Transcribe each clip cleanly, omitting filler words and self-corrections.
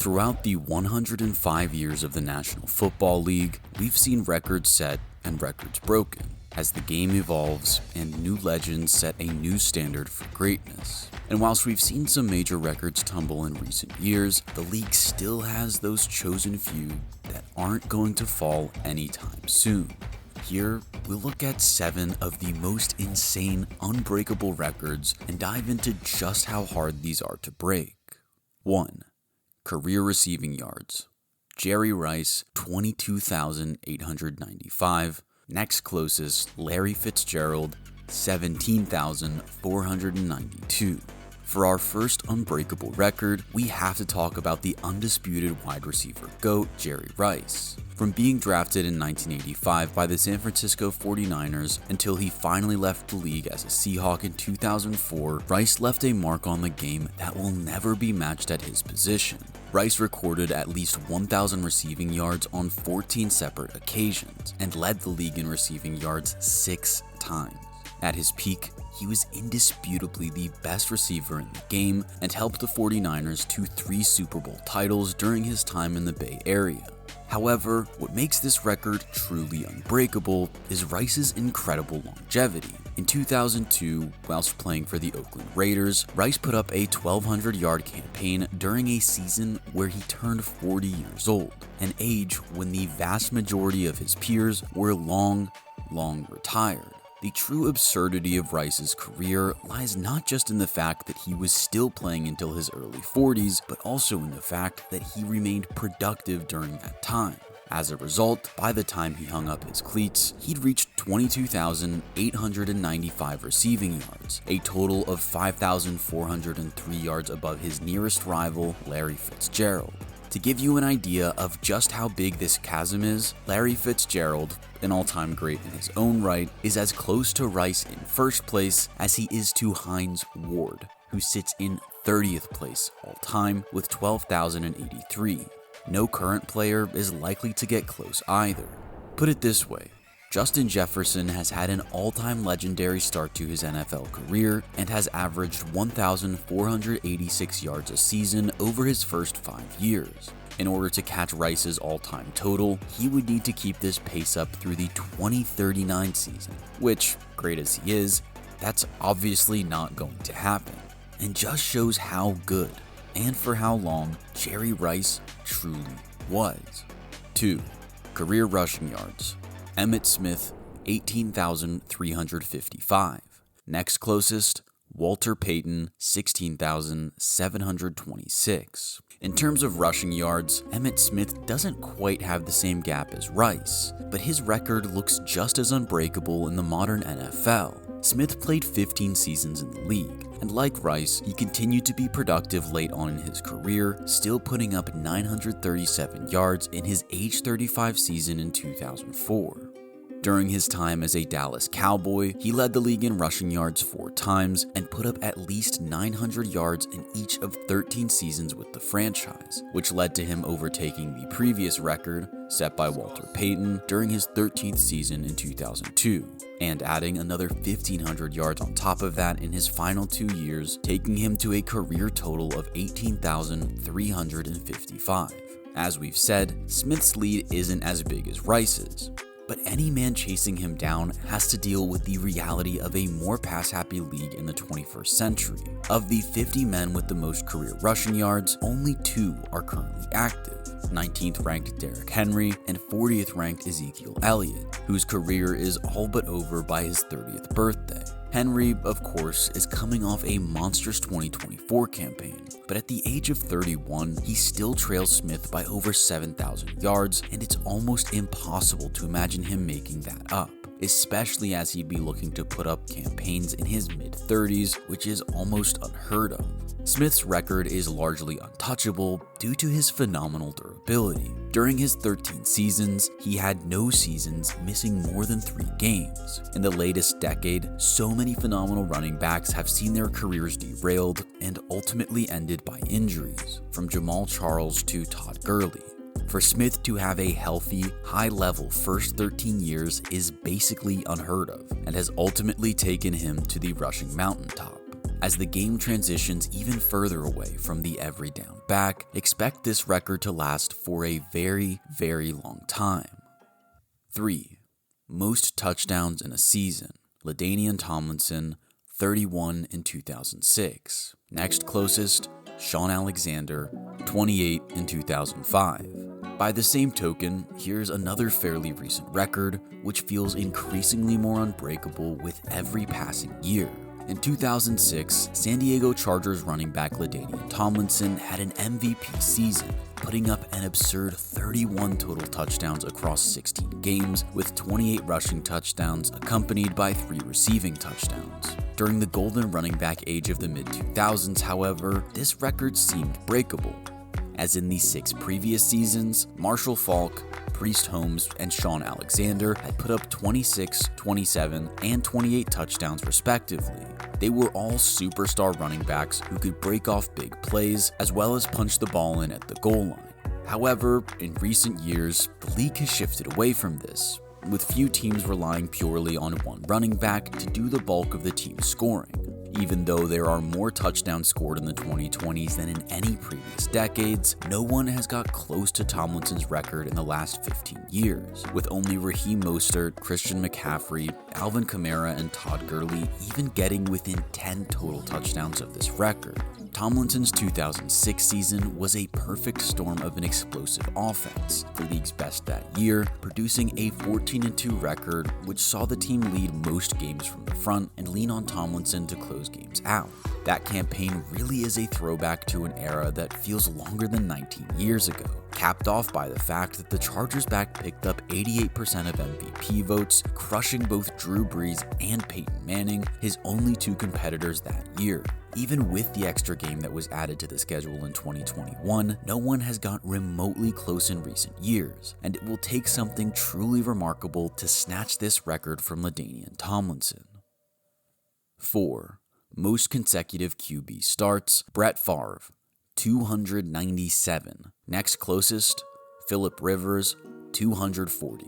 Throughout the 105 years of the National Football League, we've seen records set and records broken as the game evolves and new legends set a new standard for greatness. And whilst we've seen some major records tumble in recent years, the league still has those chosen few that aren't going to fall anytime soon. Here, we'll look at 7 of the most insane, unbreakable records and dive into just how hard these are to break. 1. Career receiving yards. Jerry Rice, 22,895. Next closest, Larry Fitzgerald, 17,492. For our first unbreakable record, we have to talk about the undisputed wide receiver GOAT, Jerry Rice. From being drafted in 1985 by the San Francisco 49ers until he finally left the league as a Seahawk in 2004, Rice left a mark on the game that will never be matched at his position. Rice recorded at least 1,000 receiving yards on 14 separate occasions and led the league in receiving yards 6 times. At his peak, he was indisputably the best receiver in the game and helped the 49ers to 3 Super Bowl titles during his time in the Bay Area. However, what makes this record truly unbreakable is Rice's incredible longevity. In 2002, whilst playing for the Oakland Raiders, Rice put up a 1,200-yard campaign during a season where he turned 40 years old, an age when the vast majority of his peers were long retired. The true absurdity of Rice's career lies not just in the fact that he was still playing until his early 40s, but also in the fact that he remained productive during that time. As a result, by the time he hung up his cleats, he'd reached 22,895 receiving yards, a total of 5,403 yards above his nearest rival, Larry Fitzgerald. To give you an idea of just how big this chasm is, Larry Fitzgerald, an all-time great in his own right, is as close to Rice in first place as he is to Hines Ward, who sits in 30th place all-time with 12,083. No current player is likely to get close either. Put it this way, Justin Jefferson has had an all-time legendary start to his NFL career and has averaged 1,486 yards a season over his first 5 years. In order to catch Rice's all-time total, he would need to keep this pace up through the 2039 season, which, great as he is, that's obviously not going to happen, and just shows how good, and for how long, Jerry Rice truly was. 2. Career rushing yards. Emmitt Smith, 18,355. Next closest, Walter Payton, 16,726. In terms of rushing yards, Emmitt Smith doesn't quite have the same gap as Rice, but his record looks just as unbreakable in the modern NFL. Smith played 15 seasons in the league, and like Rice, he continued to be productive late on in his career, still putting up 937 yards in his age 35 season in 2004. During his time as a Dallas Cowboy, he led the league in rushing yards 4 times and put up at least 900 yards in each of 13 seasons with the franchise, which led to him overtaking the previous record set by Walter Payton during his 13th season in 2002, and adding another 1,500 yards on top of that in his final 2 years, taking him to a career total of 18,355. As we've said, Smith's lead isn't as big as Rice's, but any man chasing him down has to deal with the reality of a more pass-happy league in the 21st century. Of the 50 men with the most career rushing yards, only 2 are currently active. 19th ranked Derrick Henry and 40th ranked Ezekiel Elliott, whose career is all but over by his 30th birthday. Henry, of course, is coming off a monstrous 2024 campaign, but at the age of 31, he still trails Smith by over 7,000 yards, and it's almost impossible to imagine him making that up, especially as he'd be looking to put up campaigns in his mid-30s, which is almost unheard of. Smith's record is largely untouchable due to his phenomenal durability. During his 13 seasons, he had no seasons missing more than 3 games. In the latest decade, so many phenomenal running backs have seen their careers derailed and ultimately ended by injuries, from Jamal Charles to Todd Gurley. For Smith to have a healthy, high-level first 13 years is basically unheard of, and has ultimately taken him to the rushing mountaintop. As the game transitions even further away from the every down back, expect this record to last for a very, very long time. 3. Most touchdowns in a season. LaDainian Tomlinson, 31 in 2006. Next closest, Shaun Alexander, 28 in 2005. By the same token, here's another fairly recent record, which feels increasingly more unbreakable with every passing year. In 2006, San Diego Chargers running back LaDainian Tomlinson had an MVP season, putting up an absurd 31 total touchdowns across 16 games, with 28 rushing touchdowns accompanied by 3 receiving touchdowns. During the golden running back age of the mid-2000s, however, this record seemed breakable. As in the 6 previous seasons, Marshall Faulk, Priest Holmes, and Shaun Alexander had put up 26, 27, and 28 touchdowns respectively. They were all superstar running backs who could break off big plays as well as punch the ball in at the goal line. However, in recent years, the league has shifted away from this, with few teams relying purely on one running back to do the bulk of the team's scoring. Even though there are more touchdowns scored in the 2020s than in any previous decades, no one has got close to Tomlinson's record in the last 15 years, with only Raheem Mostert, Christian McCaffrey, Alvin Kamara, and Todd Gurley even getting within 10 total touchdowns of this record. Tomlinson's 2006 season was a perfect storm of an explosive offense, the league's best that year, producing a 14-2 record which saw the team lead most games from the front and lean on Tomlinson to close games out. That campaign really is a throwback to an era that feels longer than 19 years ago, capped off by the fact that the Chargers back picked up 88% of MVP votes, crushing both Drew Brees and Peyton Manning, his only 2 competitors that year. Even with the extra game that was added to the schedule in 2021, no one has got remotely close in recent years, and it will take something truly remarkable to snatch this record from LaDainian Tomlinson. 4. Most consecutive QB starts, Brett Favre, 297. Next closest, Phillip Rivers, 240.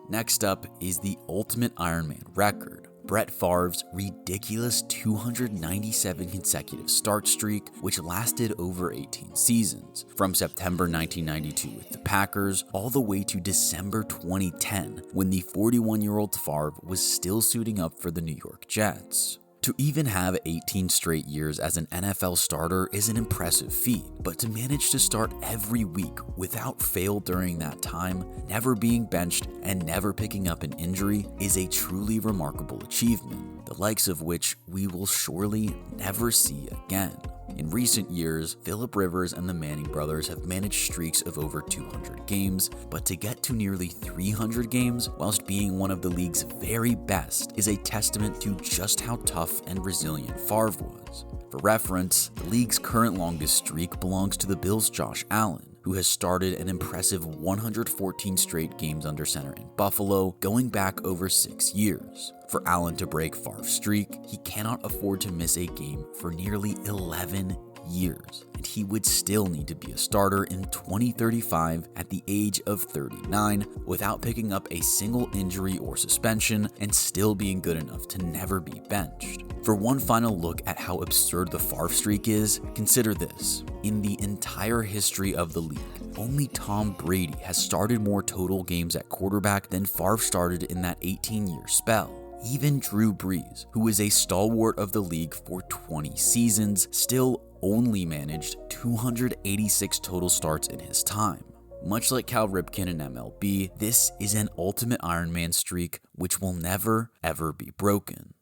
Next up is the ultimate Ironman record, Brett Favre's ridiculous 297 consecutive start streak, which lasted over 18 seasons, from September 1992 with the Packers all the way to December 2010, when the 41-year-old Favre was still suiting up for the New York Jets. To even have 18 straight years as an NFL starter is an impressive feat, but to manage to start every week without fail during that time, never being benched, and never picking up an injury is a truly remarkable achievement, the likes of which we will surely never see again. In recent years, Phillip Rivers and the Manning brothers have managed streaks of over 200 games, but to get to nearly 300 games whilst being one of the league's very best is a testament to just how tough and resilient Favre was. For reference, the league's current longest streak belongs to the Bills' Josh Allen, who has started an impressive 114 straight games under center in Buffalo, going back over 6 years. For Allen to break Favre's streak, he cannot afford to miss a game for nearly 11 years, and he would still need to be a starter in 2035 at the age of 39 without picking up a single injury or suspension and still being good enough to never be benched. For one final look at how absurd the Favre streak is, consider this. In the entire history of the league, only Tom Brady has started more total games at quarterback than Favre started in that 18-year spell. Even Drew Brees, who is a stalwart of the league for 20 seasons, still only managed 286 total starts in his time. Much like Cal Ripken in MLB, this is an ultimate Ironman streak which will never, ever be broken.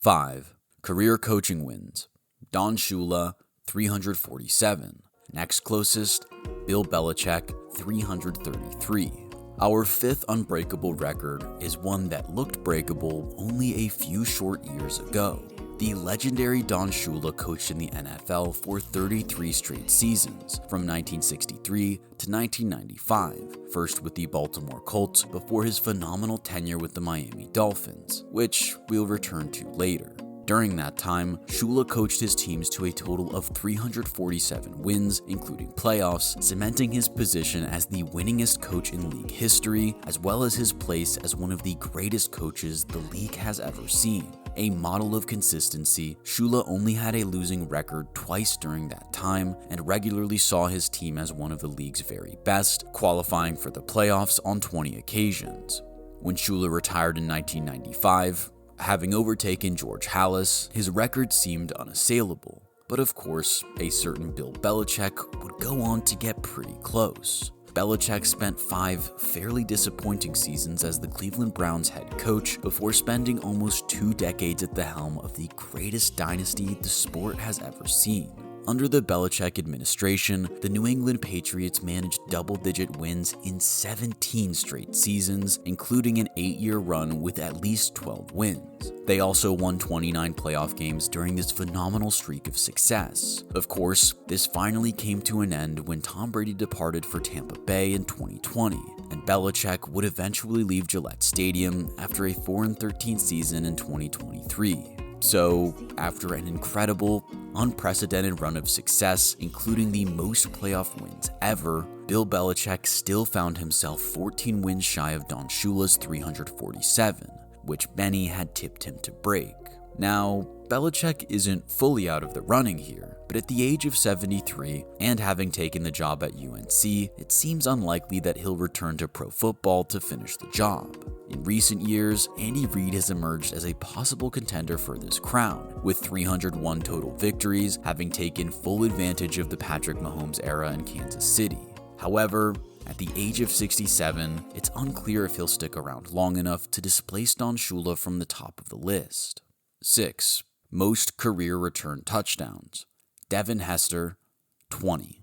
5. Career coaching wins. Don Shula, 347. Next closest, Bill Belichick, 333. Our 5th unbreakable record is one that looked breakable only a few short years ago. The legendary Don Shula coached in the NFL for 33 straight seasons, from 1963 to 1995, first with the Baltimore Colts before his phenomenal tenure with the Miami Dolphins, which we'll return to later. During that time, Shula coached his teams to a total of 347 wins, including playoffs, cementing his position as the winningest coach in league history, as well as his place as one of the greatest coaches the league has ever seen. A model of consistency, Shula only had a losing record twice during that time and regularly saw his team as one of the league's very best, qualifying for the playoffs on 20 occasions. When Shula retired in 1995, having overtaken George Halas, his record seemed unassailable. But of course, a certain Bill Belichick would go on to get pretty close. Belichick spent 5 fairly disappointing seasons as the Cleveland Browns head coach before spending almost 2 decades at the helm of the greatest dynasty the sport has ever seen. Under the Belichick administration, the New England Patriots managed double-digit wins in 17 straight seasons, including an 8-year run with at least 12 wins. They also won 29 playoff games during this phenomenal streak of success. Of course, this finally came to an end when Tom Brady departed for Tampa Bay in 2020, and Belichick would eventually leave Gillette Stadium after a 4-13 season in 2023. So, after an incredible, unprecedented run of success, including the most playoff wins ever, Bill Belichick still found himself 14 wins shy of Don Shula's 347, which many had tipped him to break. Now, Belichick isn't fully out of the running here, but at the age of 73 and having taken the job at UNC, it seems unlikely that he'll return to pro football to finish the job. In recent years, Andy Reid has emerged as a possible contender for this crown, with 301 total victories, having taken full advantage of the Patrick Mahomes era in Kansas City. However, at the age of 67, it's unclear if he'll stick around long enough to displace Don Shula from the top of the list. 6. Most career return touchdowns. Devin Hester, 20.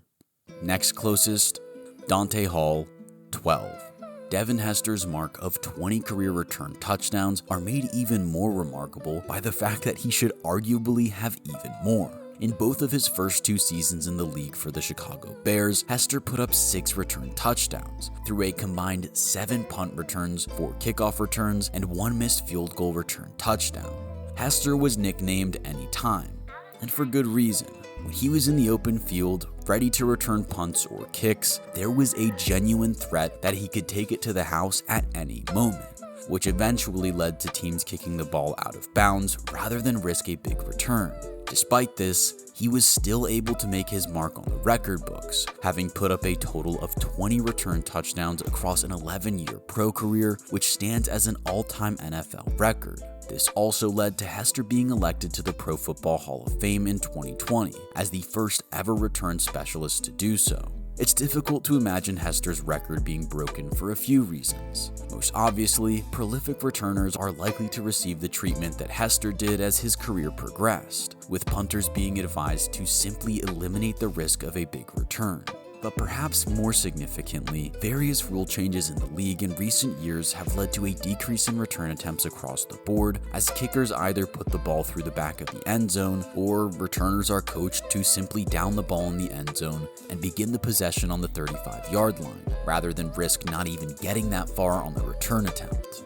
Next closest, Dante Hall, 12. Devin Hester's mark of 20 career return touchdowns are made even more remarkable by the fact that he should arguably have even more. In both of his first 2 seasons in the league for the Chicago Bears, Hester put up 6 return touchdowns through a combined 7 punt returns, 4 kickoff returns, and 1 missed field goal return touchdown. Hester was nicknamed Anytime, and for good reason. When he was in the open field, ready to return punts or kicks, there was a genuine threat that he could take it to the house at any moment, which eventually led to teams kicking the ball out of bounds rather than risk a big return. Despite this, he was still able to make his mark on the record books, having put up a total of 20 return touchdowns across an 11-year pro career, which stands as an all-time NFL record. This also led to Hester being elected to the Pro Football Hall of Fame in 2020 as the first ever return specialist to do so. It's difficult to imagine Hester's record being broken for a few reasons. Most obviously, prolific returners are likely to receive the treatment that Hester did as his career progressed, with punters being advised to simply eliminate the risk of a big return. But perhaps more significantly, various rule changes in the league in recent years have led to a decrease in return attempts across the board, as kickers either put the ball through the back of the end zone, or returners are coached to simply down the ball in the end zone and begin the possession on the 35-yard line, rather than risk not even getting that far on the return attempt.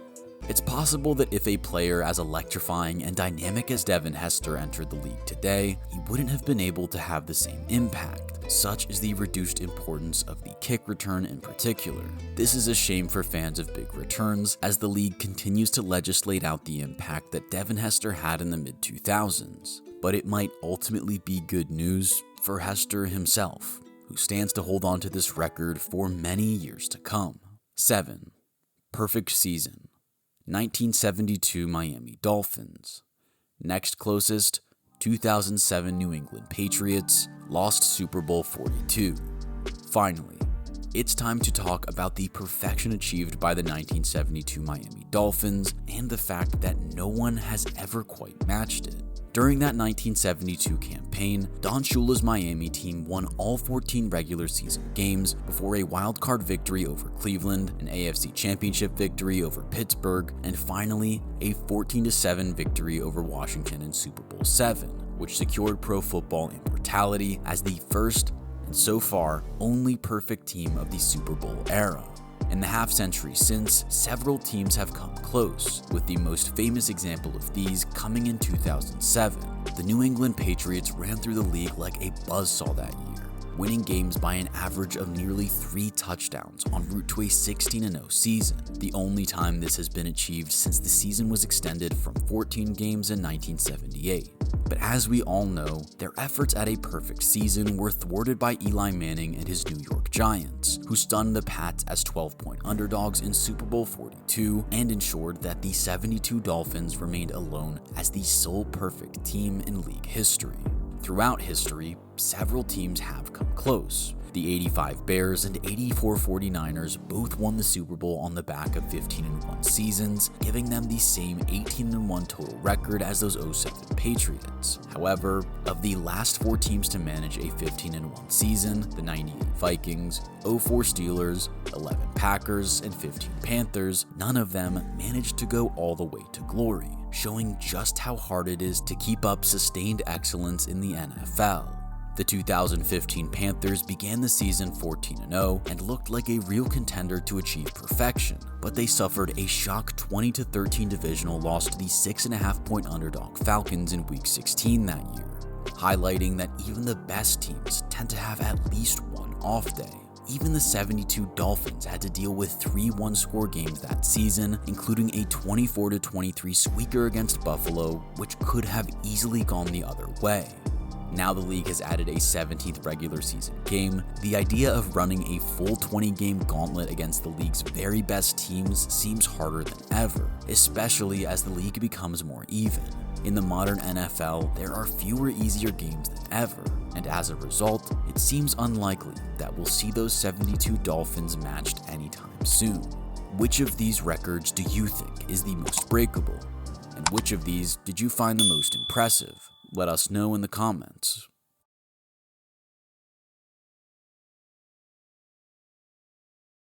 It's possible that if a player as electrifying and dynamic as Devin Hester entered the league today, he wouldn't have been able to have the same impact. Such is the reduced importance of the kick return in particular. This is a shame for fans of big returns, as the league continues to legislate out the impact that Devin Hester had in the mid-2000s. But it might ultimately be good news for Hester himself, who stands to hold on to this record for many years to come. 7. Perfect season. 1972 Miami Dolphins. Next closest, 2007 New England Patriots, lost Super Bowl 42. Finally, it's time to talk about the perfection achieved by the 1972 Miami Dolphins and the fact that no one has ever quite matched it. During that 1972 campaign, Don Shula's Miami team won all 14 regular season games before a wild-card victory over Cleveland, an AFC Championship victory over Pittsburgh, and finally, a 14-7 victory over Washington in Super Bowl VII, which secured pro football immortality as the first, and so far, only perfect team of the Super Bowl era. In the half-century since, several teams have come close, with the most famous example of these coming in 2007. The New England Patriots ran through the league like a buzzsaw that year, winning games by an average of nearly 3 touchdowns en route to a 16-0 season, the only time this has been achieved since the season was extended from 14 games in 1978. But as we all know, their efforts at a perfect season were thwarted by Eli Manning and his New York Giants, who stunned the Pats as 12-point underdogs in Super Bowl 42 and ensured that the 72 Dolphins remained alone as the sole perfect team in league history. Throughout history, several teams have come close. The 85 Bears and 84 49ers both won the Super Bowl on the back of 15-1 seasons, giving them the same 18-1 total record as those 07 Patriots. However, of the last 4 teams to manage a 15-1 season, the 98 Vikings, 04 Steelers, 11 Packers, and 15 Panthers, none of them managed to go all the way to glory, showing just how hard it is to keep up sustained excellence in the NFL. The 2015 Panthers began the season 14-0 and looked like a real contender to achieve perfection, but they suffered a shock 20-13 divisional loss to the 6.5-point underdog Falcons in Week 16 that year, highlighting that even the best teams tend to have at least one off day. Even the 72 Dolphins had to deal with 3 one-score games that season, including a 24-23 squeaker against Buffalo, which could have easily gone the other way. Now the league has added a 17th regular season game. The idea of running a full 20-game gauntlet against the league's very best teams seems harder than ever, especially as the league becomes more even. In the modern NFL, there are fewer easier games than ever, and as a result, it seems unlikely that we'll see those 72 Dolphins matched anytime soon. Which of these records do you think is the most breakable? And which of these did you find the most impressive? Let us know in the comments.